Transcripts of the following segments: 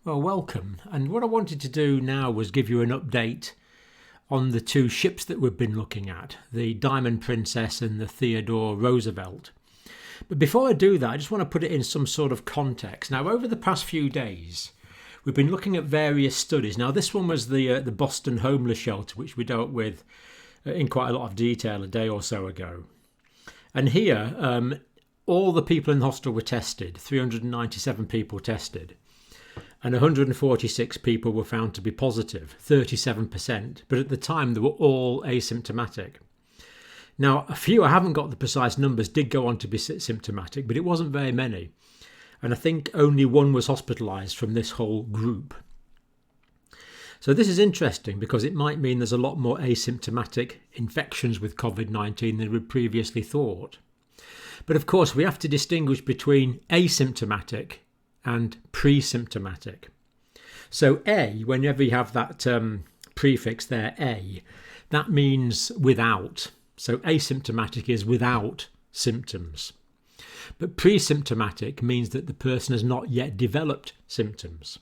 Well, welcome. And what I wanted to do now was give you an update on the two ships that we've been looking at, the Diamond Princess and the Theodore Roosevelt. But before I do that, I just want to put it in some sort of context. Now, over the past few days, we've been looking at various studies. Now, this one was the Boston homeless shelter, which we dealt with in quite a lot of detail a day or so ago. And here, all the people in the hostel were tested, 397 people tested. And 146 people were found to be positive, 37%. But at the time, they were all asymptomatic. Now, a few, I haven't got the precise numbers, did go on to be symptomatic, but it wasn't very many. And I think only one was hospitalised from this whole group. So this is interesting because it might mean there's a lot more asymptomatic infections with COVID-19 than we previously thought. But of course, we have to distinguish between asymptomatic and pre-symptomatic. So A, whenever you have that prefix there, A, that means without. So asymptomatic is without symptoms. But pre-symptomatic means that the person has not yet developed symptoms.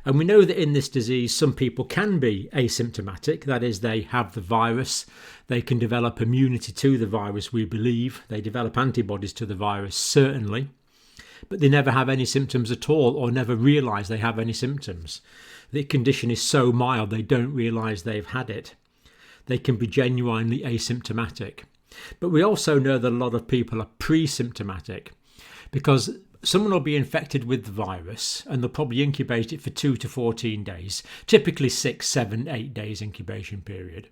And we know that in this disease, some people can be asymptomatic. That is, they have the virus. They can develop immunity to the virus, we believe. They develop antibodies to the virus, certainly. But they never have any symptoms at all or never realise they have any symptoms. The condition is so mild they don't realise they've had it. They can be genuinely asymptomatic. But we also know that a lot of people are pre-symptomatic because someone will be infected with the virus and they'll probably incubate it for 2 to 14 days, typically 6, 7, 8 days incubation period.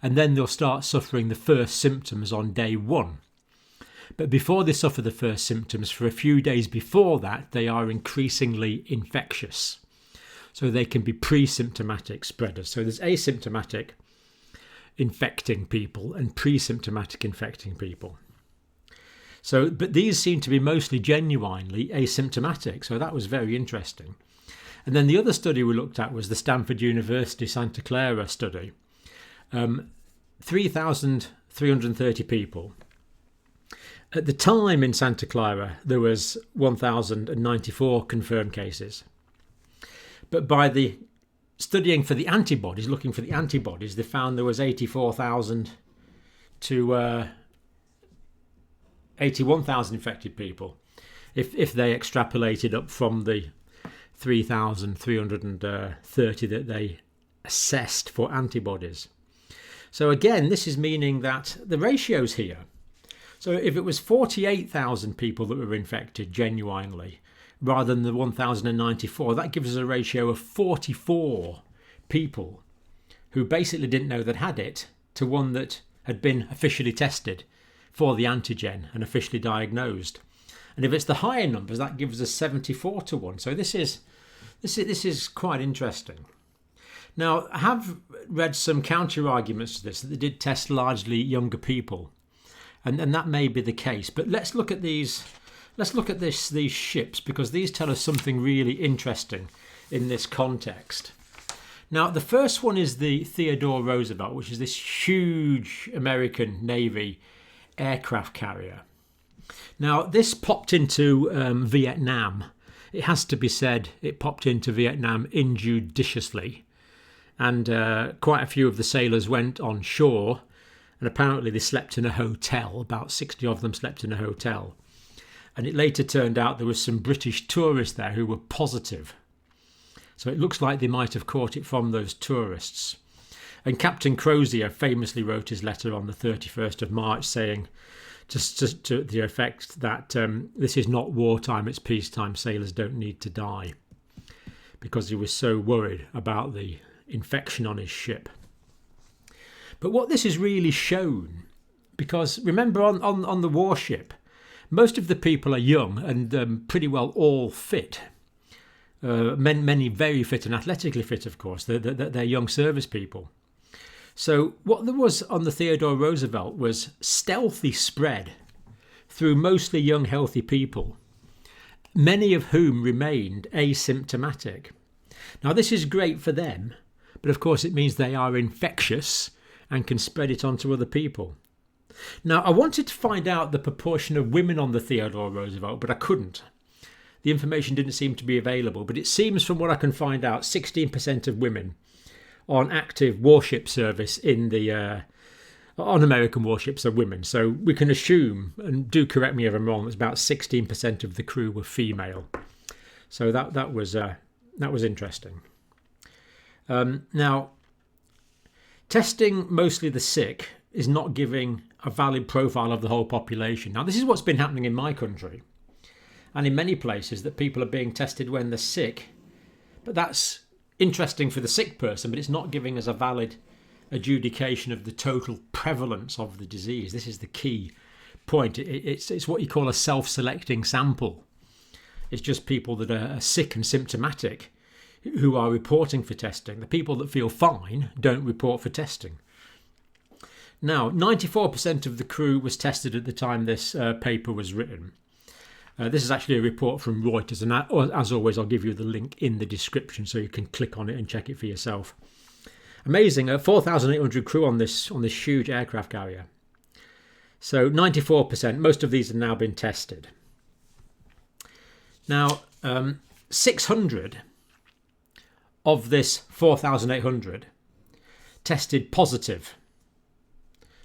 And then they'll start suffering the first symptoms on day 1. But before they suffer the first symptoms, for a few days before that, they are increasingly infectious. So they can be pre-symptomatic spreaders. So there's asymptomatic infecting people and pre-symptomatic infecting people. So, but these seem to be mostly genuinely asymptomatic. So that was very interesting. And then the other study we looked at was the Stanford University Santa Clara study. 3,330 people. At the time in Santa Clara, there was 1,094 confirmed cases. But by the studying for the antibodies, looking for the antibodies, they found there was 84,000 to 81,000 infected people. If they extrapolated up from the 3,330 that they assessed for antibodies. So again, this is meaning that the ratios here. So if it was 48,000 people that were infected genuinely, rather than the 1,094, that gives us a ratio of 44 people who basically didn't know they'd had it to one that had been officially tested for the antigen and officially diagnosed. And if it's the higher numbers, that gives us 74 to 1. So this is quite interesting. Now, I have read some counter arguments to this, that they did test largely younger people. And that may be the case, but let's look at these ships, because these tell us something really interesting in this context. Now, the first one is the Theodore Roosevelt, which is this huge American Navy aircraft carrier. Now, this popped into Vietnam. It has to be said, it popped into Vietnam injudiciously, and quite a few of the sailors went on shore. And apparently they slept in a hotel. About 60 of them slept in a hotel. And it later turned out there was some British tourists there who were positive. So it looks like they might have caught it from those tourists. And Captain Crozier famously wrote his letter on the 31st of March saying, just to the effect that this is not wartime, it's peacetime, sailors don't need to die. Because he was so worried about the infection on his ship. But what this has really shown, because remember on the warship, most of the people are young and pretty well all fit. Many very fit and athletically fit, of course. They're young service people. So what there was on the Theodore Roosevelt was stealthy spread through mostly young, healthy people, many of whom remained asymptomatic. Now, this is great for them, but of course it means they are infectious and can spread it onto other people. Now, I wanted to find out the proportion of women on the Theodore Roosevelt, but I couldn't. the information didn't seem to be available, but it seems from what I can find out, 16% of women on active warship service in the on American warships are women. So we can assume, and do correct me if I'm wrong, it's about 16% of the crew were female. So that was interesting. Now, testing mostly the sick is not giving a valid profile of the whole population. Now, this is what's been happening in my country and in many places, that people are being tested when they're sick. But that's interesting for the sick person, but it's not giving us a valid adjudication of the total prevalence of the disease. This is the key point. It's what you call a self-selecting sample. It's just people that are sick and symptomatic who are reporting for testing. The people that feel fine don't report for testing. Now, 94% of the crew was tested at the time this paper was written. This is actually a report from Reuters, and as always, I'll give you the link in the description so you can click on it and check it for yourself. Amazing, 4,800 crew on this huge aircraft carrier. So 94%, most of these have now been tested. Now, 600 of this 4,800 tested positive.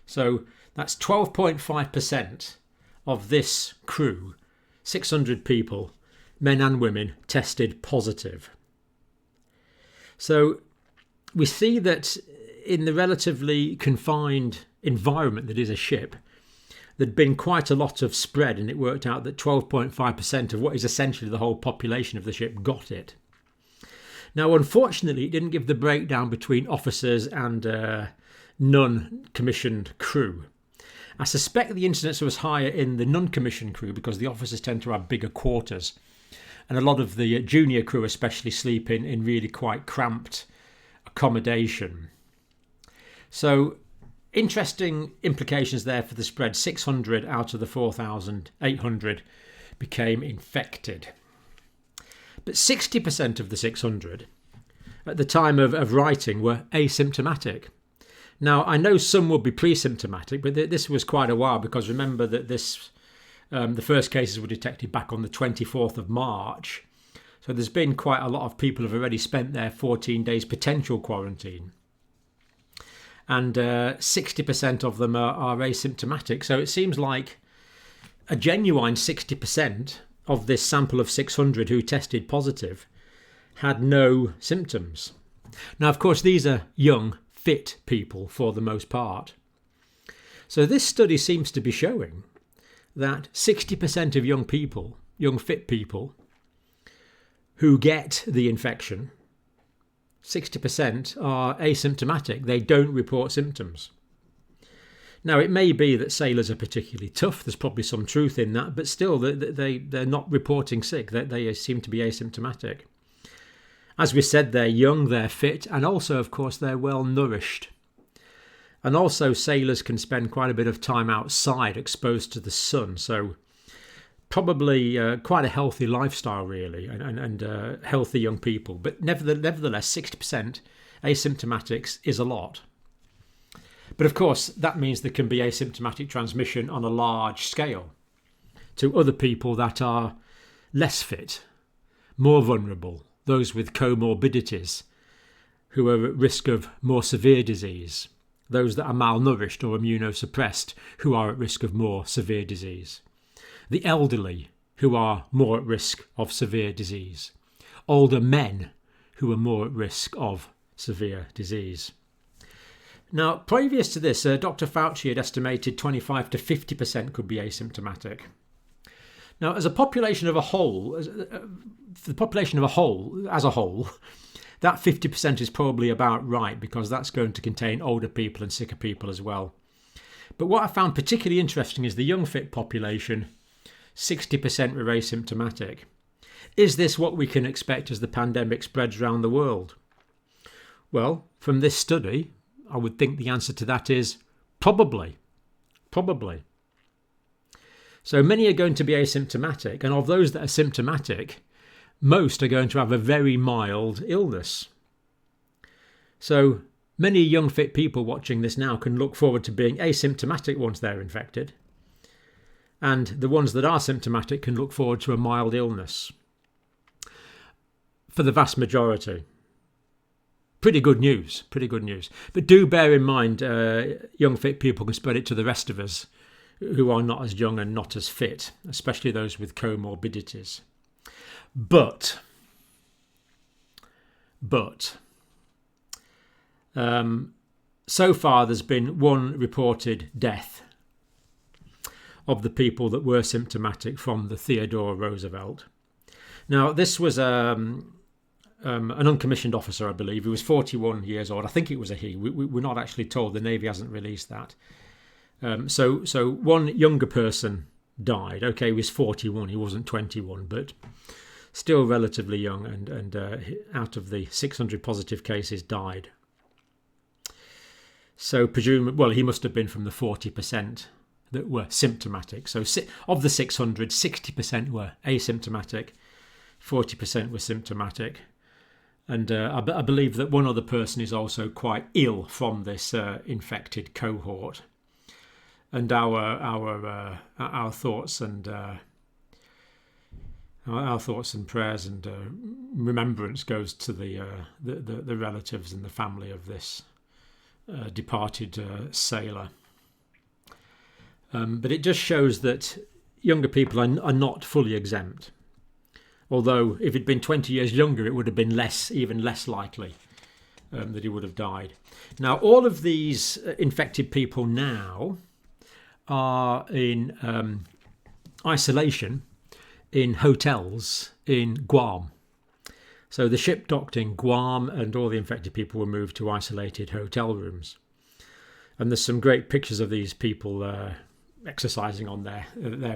So that's 12.5% of this crew, 600 people, men and women, tested positive. So we see that in the relatively confined environment that is a ship, there'd been quite a lot of spread, and it worked out that 12.5% of what is essentially the whole population of the ship got it. Now, unfortunately, it didn't give the breakdown between officers and non-commissioned crew. I suspect the incidence was higher in the non-commissioned crew because the officers tend to have bigger quarters, and a lot of the junior crew especially sleep in really quite cramped accommodation. So interesting implications there for the spread. 600 out of the 4,800 became infected. But 60% of the 600 at the time of writing were asymptomatic. Now, I know some will be pre-symptomatic, but this was quite a while, because remember that the first cases were detected back on the 24th of March. So there's been quite a lot of people who have already spent their 14 days potential quarantine. And 60% of them are asymptomatic. So it seems like a genuine 60% of this sample of 600 who tested positive had no symptoms. Now, of course, these are young, fit people for the most part. So this study seems to be showing that 60% of young people, young, fit people, who get the infection, 60% are asymptomatic. They don't report symptoms. Now, it may be that sailors are particularly tough. There's probably some truth in that, but still, they're not reporting sick. They seem to be asymptomatic. As we said, they're young, they're fit, and also, of course, they're well nourished. And also, sailors can spend quite a bit of time outside, exposed to the sun. So probably quite a healthy lifestyle, really, and healthy young people. But nevertheless, 60% asymptomatics is a lot. But of course, that means there can be asymptomatic transmission on a large scale to other people that are less fit, more vulnerable, those with comorbidities, who are at risk of more severe disease, those that are malnourished or immunosuppressed, who are at risk of more severe disease, the elderly, who are more at risk of severe disease, older men, who are more at risk of severe disease. Now, previous to this, Dr. Fauci had estimated 25 to 50% could be asymptomatic. Now, as a population of a whole, the population of as a whole, that 50% is probably about right, because that's going to contain older people and sicker people as well. But what I found particularly interesting is the young fit population, 60% were asymptomatic. Is this what we can expect as the pandemic spreads around the world? Well, from this study, I would think the answer to that is probably. Probably. So many are going to be asymptomatic, and of those that are symptomatic, most are going to have a very mild illness. So many young fit people watching this now can look forward to being asymptomatic once they're infected, and the ones that are symptomatic can look forward to a mild illness. for the vast majority. Pretty good news, pretty good news. But do bear in mind, young fit people can spread it to the rest of us who are not as young and not as fit, especially those with comorbidities. But so far there's been one reported death of the people that were symptomatic from the Theodore Roosevelt. Now, this was an uncommissioned officer, I believe. He was 41 years old. I think it was a he. We're not actually told. The Navy hasn't released that. So one younger person died. Okay, he was 41. He wasn't 21, but still relatively young. And out of the 600 positive cases, died. So presumably, he must have been from the 40% that were symptomatic. So of the 600, 60% were asymptomatic, 40% were symptomatic. And I believe that one other person is also quite ill from this infected cohort. And our thoughts and our thoughts and prayers and remembrance goes to the relatives and the family of this departed sailor. But it just shows that younger people are not fully exempt. Although if it'd been 20 years younger, it would have been even less likely that he would have died. Now, all of these infected people now are in isolation in hotels in Guam. So the ship docked in Guam and all the infected people were moved to isolated hotel rooms. And there's some great pictures of these people exercising on their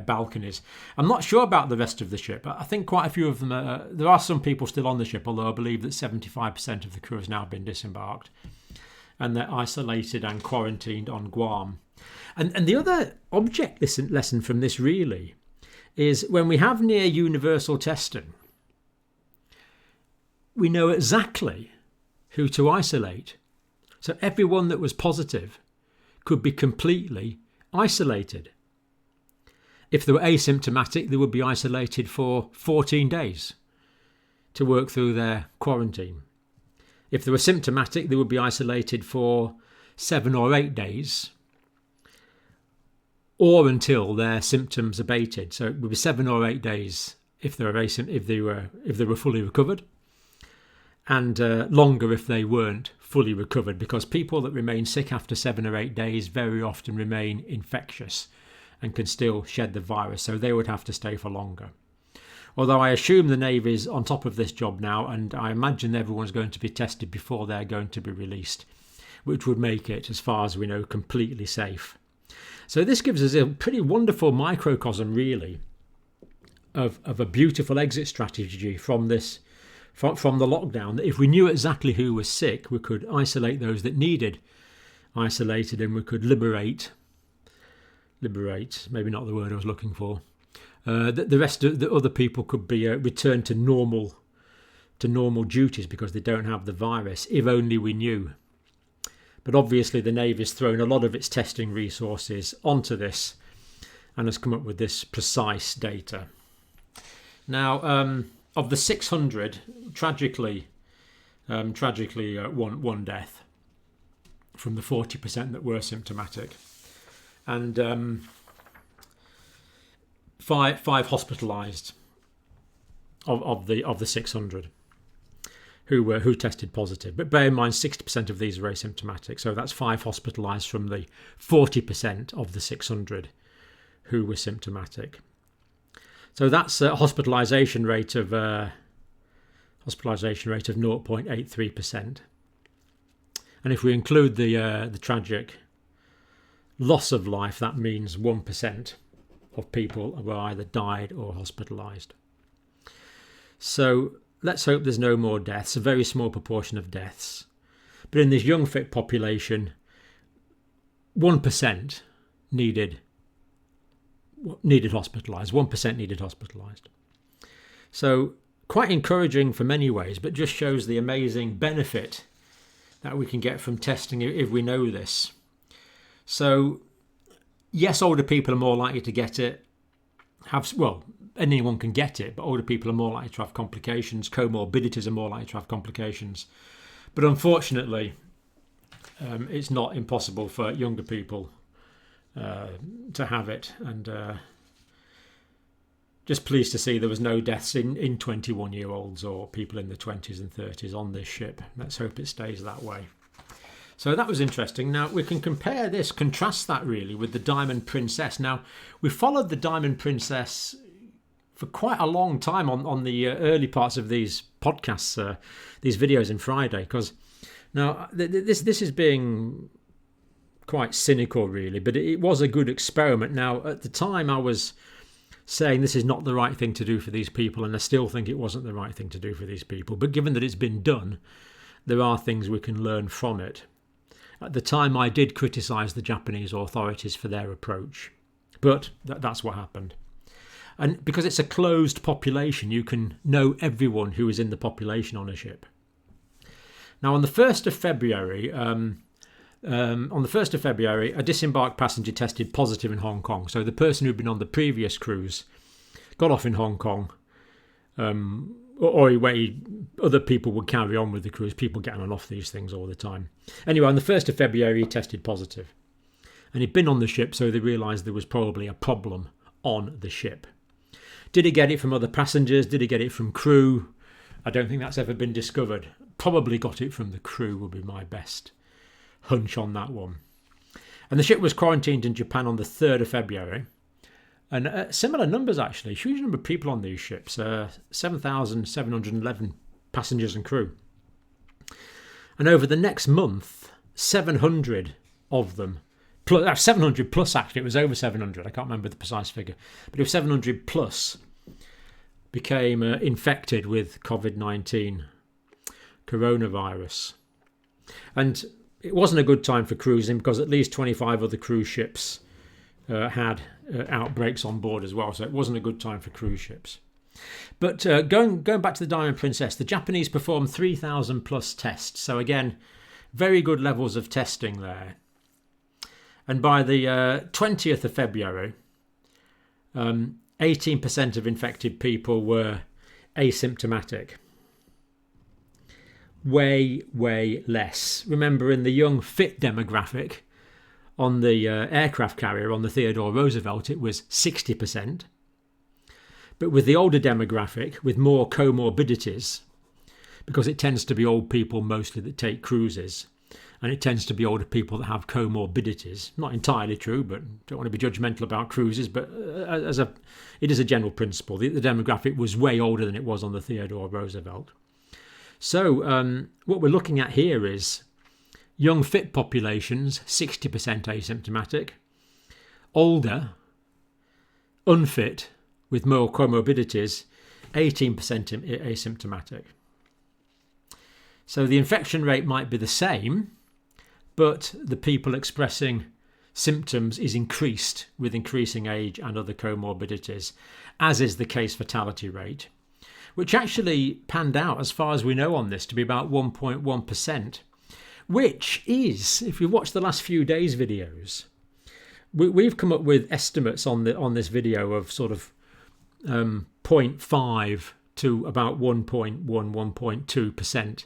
balconies. I'm not sure about the rest of the ship. I think quite a few of them there are some people still on the ship, although I believe that 75% of the crew has now been disembarked, and they're isolated and quarantined on Guam. And the other object lesson from this really is when we have near universal testing, we know exactly who to isolate. So everyone that was positive could be completely isolated. If they were asymptomatic, they would be isolated for 14 days to work through their quarantine. If they were symptomatic, they would be isolated for 7 or 8 days, or until their symptoms abated. So it would be 7 or 8 days if they were fully recovered, and longer if they weren't fully recovered, because people that remain sick after 7 or 8 days very often remain infectious and can still shed the virus, so they would have to stay for longer. Although I assume the Navy's on top of this job now, and I imagine everyone's going to be tested before they're going to be released, which would make it, as far as we know, completely safe. So this gives us a pretty wonderful microcosm, really, of a beautiful exit strategy from this. From the lockdown, that if we knew exactly who was sick, we could isolate those that needed isolated, and we could liberate, maybe not the word I was looking for. The rest of the other people could be returned to normal duties because they don't have the virus, if only we knew. But obviously the Navy's thrown a lot of its testing resources onto this and has come up with this precise data. Now, of the 600, tragically, one death from the 40% that were symptomatic, and five hospitalised of the 600 who tested positive. But bear in mind, 60% of these are asymptomatic, so that's 5 hospitalised from the 40% of the 600 who were symptomatic. So that's a hospitalisation rate of 0.83%. And if we include the tragic loss of life, that means 1% of people who either died or hospitalised. So let's hope there's no more deaths, a very small proportion of deaths. But in this young fit population, 1% needed hospitalised. 1% needed hospitalised. So quite encouraging for many ways, but just shows the amazing benefit that we can get from testing if we know this. So yes, older people are more likely to get it. anyone can get it, but older people are more likely to have complications. Comorbidities are more likely to have complications. But unfortunately, it's not impossible for younger people to have it. And just pleased to see there was no deaths in 21-year-olds or people in the 20s and 30s on this ship. Let's hope it stays that way. So that was interesting. Now we can contrast that really with the Diamond Princess. Now we followed the Diamond Princess for quite a long time on the early parts of these podcasts, these videos in Friday, because now this is being quite cynical really, but it was a good experiment. Now at the time I was saying this is not the right thing to do for these people, and I still think it wasn't the right thing to do for these people, but given that it's been done, there are things we can learn from it. At the time I did criticise the Japanese authorities for their approach, but that's what happened. And because it's a closed population, you can know everyone who is in the population on a ship. Now on the 1st of February, a disembarked passenger tested positive in Hong Kong. So the person who'd been on the previous cruise got off in Hong Kong, or other people would carry on with the cruise. People get on and off these things all the time. Anyway, on the 1st of February, he tested positive. And he'd been on the ship, so they realised there was probably a problem on the ship. Did he get it from other passengers? Did he get it from crew? I don't think that's ever been discovered. Probably got it from the crew would be my best hunch on that one. And the ship was quarantined in Japan on the 3rd of February. And similar numbers actually, huge number of people on these ships, 7,711 passengers and crew. And over the next month, 700 of them, 700 plus actually, it was over 700, I can't remember the precise figure, but it was 700 plus became infected with COVID-19 coronavirus. And it wasn't a good time for cruising because at least 25 other cruise ships had outbreaks on board as well, so it wasn't a good time for cruise ships. But going back to the Diamond Princess, the Japanese performed 3,000 plus tests, so again, very good levels of testing there. And by the 20th of February, 18% of infected people were asymptomatic. Way less. Remember, in the young, fit demographic on the aircraft carrier, on the Theodore Roosevelt, it was 60%. But with the older demographic, with more comorbidities, because it tends to be old people mostly that take cruises, and it tends to be older people that have comorbidities. Not entirely true, but don't want to be judgmental about cruises, but it is a general principle. The demographic was way older than it was on the Theodore Roosevelt. So what we're looking at here is young fit populations, 60% asymptomatic. Older, unfit, with more comorbidities, 18% asymptomatic. So the infection rate might be the same, but the people expressing symptoms is increased with increasing age and other comorbidities, as is the case fatality rate, which actually panned out, as far as we know on this, to be about 1.1%, which is, if you watch the last few days' videos, we've come up with estimates on this video of sort of 0.5 to about 1.2%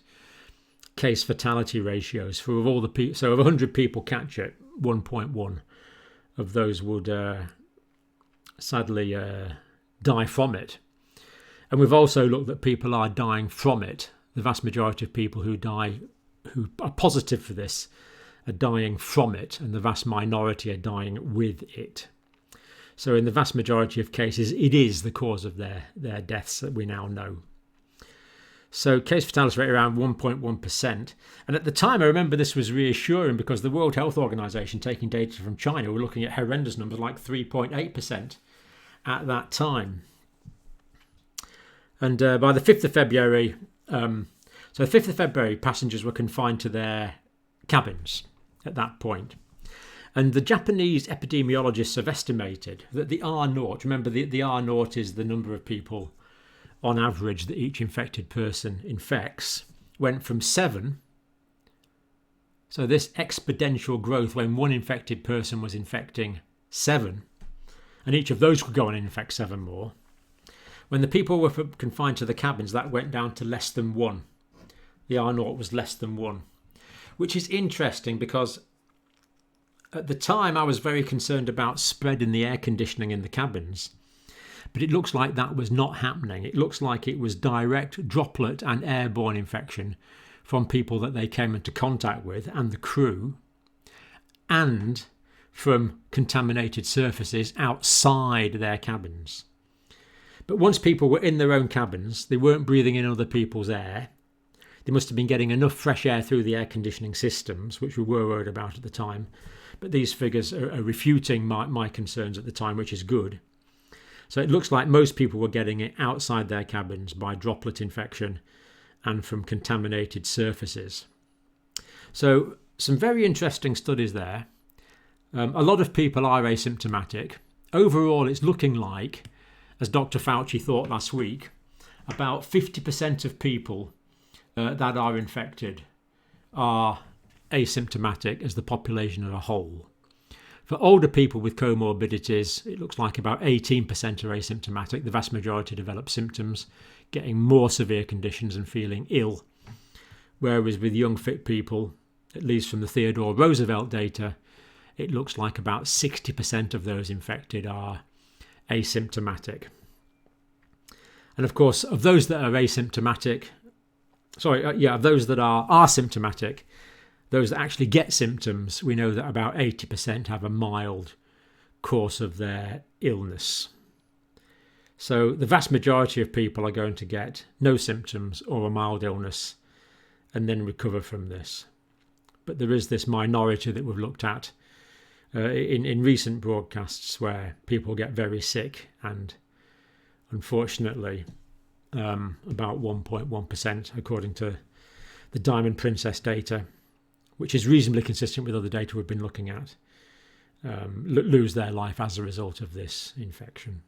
case fatality ratios for all the people. So if 100 people catch it, 1.1 of those would sadly die from it. And we've also looked that people are dying from it. The vast majority of people who are positive for this are dying from it, and the vast minority are dying with it. So in the vast majority of cases, it is the cause of their deaths that we now know. So case fatality rate around 1.1%. And at the time, I remember this was reassuring because the World Health Organization, taking data from China, were looking at horrendous numbers like 3.8% at that time. And by the 5th of February, passengers were confined to their cabins at that point. And the Japanese epidemiologists have estimated that the R0, remember the R0 is the number of people on average that each infected person infects, went from 7. So this exponential growth when one infected person was infecting 7, and each of those could go on and infect 7 more. When the people were confined to the cabins, that went down to less than 1. The R0 was less than 1, which is interesting because at the time I was very concerned about spread in the air conditioning in the cabins, but it looks like that was not happening. It looks like it was direct droplet and airborne infection from people that they came into contact with and the crew, and from contaminated surfaces outside their cabins. But once people were in their own cabins, they weren't breathing in other people's air. They must have been getting enough fresh air through the air conditioning systems, which we were worried about at the time. But these figures are refuting my concerns at the time, which is good. So it looks like most people were getting it outside their cabins by droplet infection and from contaminated surfaces. So some very interesting studies there. A lot of people are asymptomatic. Overall, it's looking like, as Dr. Fauci thought last week, about 50% of people that are infected are asymptomatic as the population as a whole. For older people with comorbidities, it looks like about 18% are asymptomatic. The vast majority develop symptoms, getting more severe conditions and feeling ill. Whereas with young fit people, at least from the Theodore Roosevelt data, it looks like about 60% of those infected are asymptomatic. And of course, of those that are of those that are symptomatic, those that actually get symptoms, we know that about 80% have a mild course of their illness. So the vast majority of people are going to get no symptoms or a mild illness and then recover from this. But there is this minority that we've looked at in recent broadcasts where people get very sick, and unfortunately about 1.1%, according to the Diamond Princess data, which is reasonably consistent with other data we've been looking at, lose their life as a result of this infection.